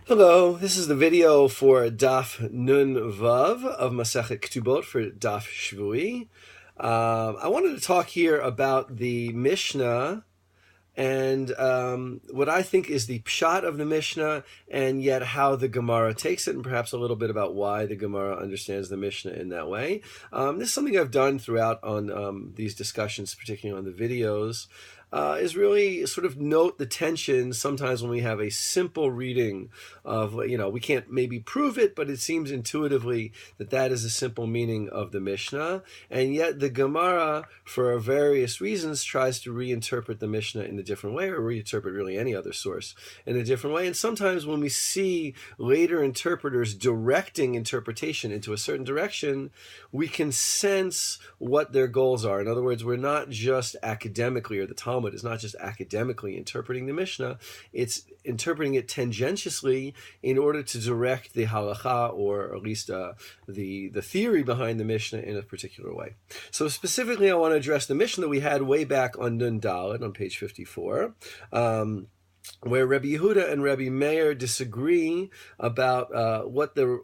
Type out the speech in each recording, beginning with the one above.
Hello, this is the video for Daf Nun Vav of Masechet Ketubot for Daf Shevui. I wanted to talk here about the Mishnah and what I think is the pshat of the Mishnah, and yet how the Gemara takes it, and perhaps a little bit about why the Gemara understands the Mishnah in that way. This is something I've done throughout on these discussions, particularly on the videos, is really sort of note the tension sometimes when we have a simple reading of, we can't maybe prove it, but it seems intuitively that that is a simple meaning of the Mishnah, and yet the Gemara, for various reasons, tries to reinterpret the Mishnah in a different way, or reinterpret really any other source in a different way. And sometimes when we see later interpreters directing interpretation into a certain direction, we can sense what their goals are. In other words, we're not just academically, or the Talmud is not just academically interpreting the Mishnah, it's interpreting it tangentially in order to direct the halacha, or at least the theory behind the Mishnah in a particular way. So specifically, I want to address the Mishnah that we had way back on Nun Dalet on page 54. Where Rabbi Yehuda and Rabbi Meir disagree about whether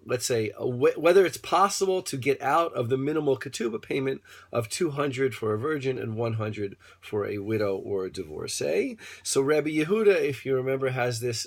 it's possible to get out of the minimal ketubah payment of 200 for a virgin and 100 for a widow or a divorcee. So Rabbi Yehuda, if you remember, has this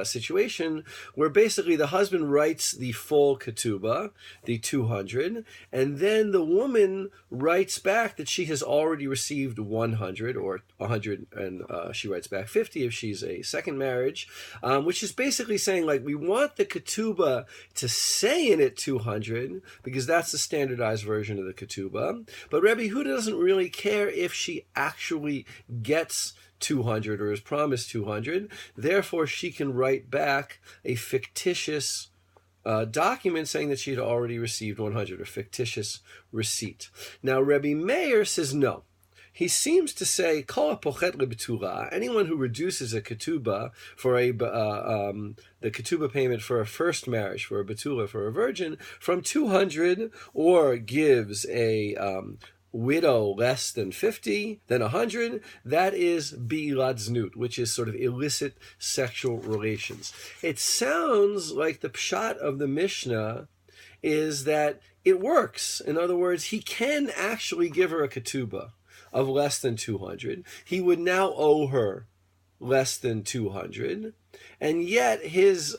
situation where basically the husband writes the full ketubah, the 200, and then the woman writes back that she has already received 100 or 100, and she writes back 50 if she's a second marriage, which is basically saying, like, we want the ketubah to say in it 200 because that's the standardized version of the ketubah, but Rabbi Yehuda doesn't really care if she actually gets 200 or is promised 200. Therefore, she can write back a fictitious document saying that she had already received 100, a fictitious receipt. Now, Rabbi Meir says no. He seems to say, Kol hapochet lebetura, anyone who reduces a ketubah for the ketubah payment for a first marriage, for a betula, for a virgin, from 200, or gives a widow less than 50, then 100, that is bi'ilad znut, which is sort of illicit sexual relations. It sounds like the pshat of the Mishnah is that it works. In other words, he can actually give her a ketubah of less than 200. He would now owe her less than 200, and yet his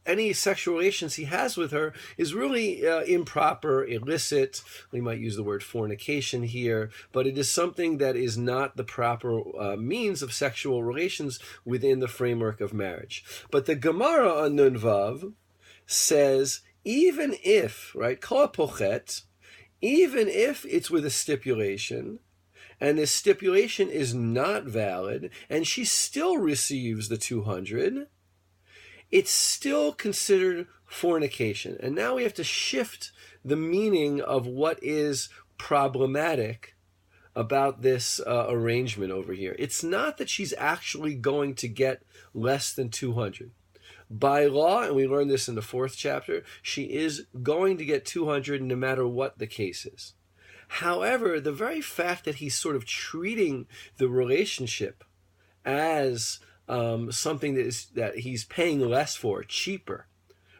any sexual relations he has with her is really improper, illicit. We might use the word fornication here, but it is something that is not the proper means of sexual relations within the framework of marriage. But the Gemara on Nun Vav says, even if, right, kol hapochet, even if it's with a stipulation, and this stipulation is not valid, and she still receives the 200, it's still considered fornication. And now we have to shift the meaning of what is problematic about this arrangement over here. It's not that she's actually going to get less than 200. By law, and we learned this in the 4th chapter, she is going to get 200 no matter what the case is. However, the very fact that he's sort of treating the relationship as something that he's paying less for, cheaper,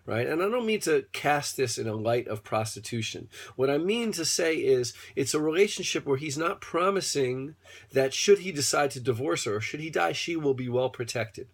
right? And I don't mean to cast this in a light of prostitution. What I mean to say is it's a relationship where he's not promising that should he decide to divorce her or should he die, she will be well protected.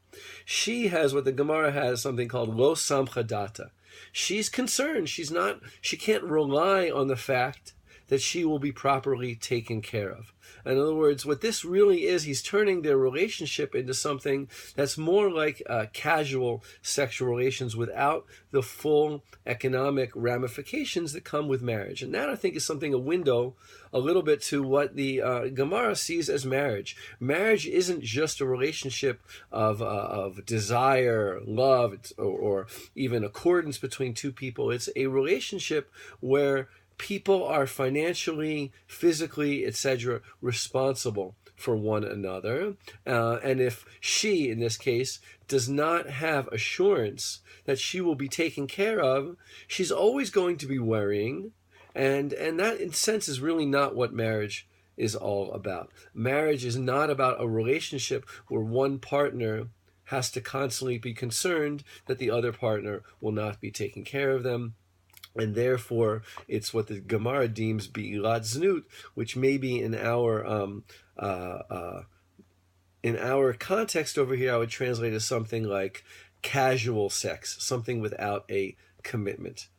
She has what the Gemara has, something called lo samcha data. She's concerned. She can't rely on the fact that she will be properly taken care of. In other words, what this really is, he's turning their relationship into something that's more like casual sexual relations without the full economic ramifications that come with marriage. And that, I think, is something, a window a little bit to what the Gemara sees as marriage. Marriage isn't just a relationship of desire, love, or even accordance between two people. It's a relationship where people are financially, physically, etc., responsible for one another. And if she, in this case, does not have assurance that she will be taken care of, she's always going to be worrying. And that, in a sense, is really not what marriage is all about. Marriage is not about a relationship where one partner has to constantly be concerned that the other partner will not be taking care of them. And therefore, it's what the Gemara deems bi'ilat znut, which maybe in our context over here, I would translate as something like casual sex, something without a commitment.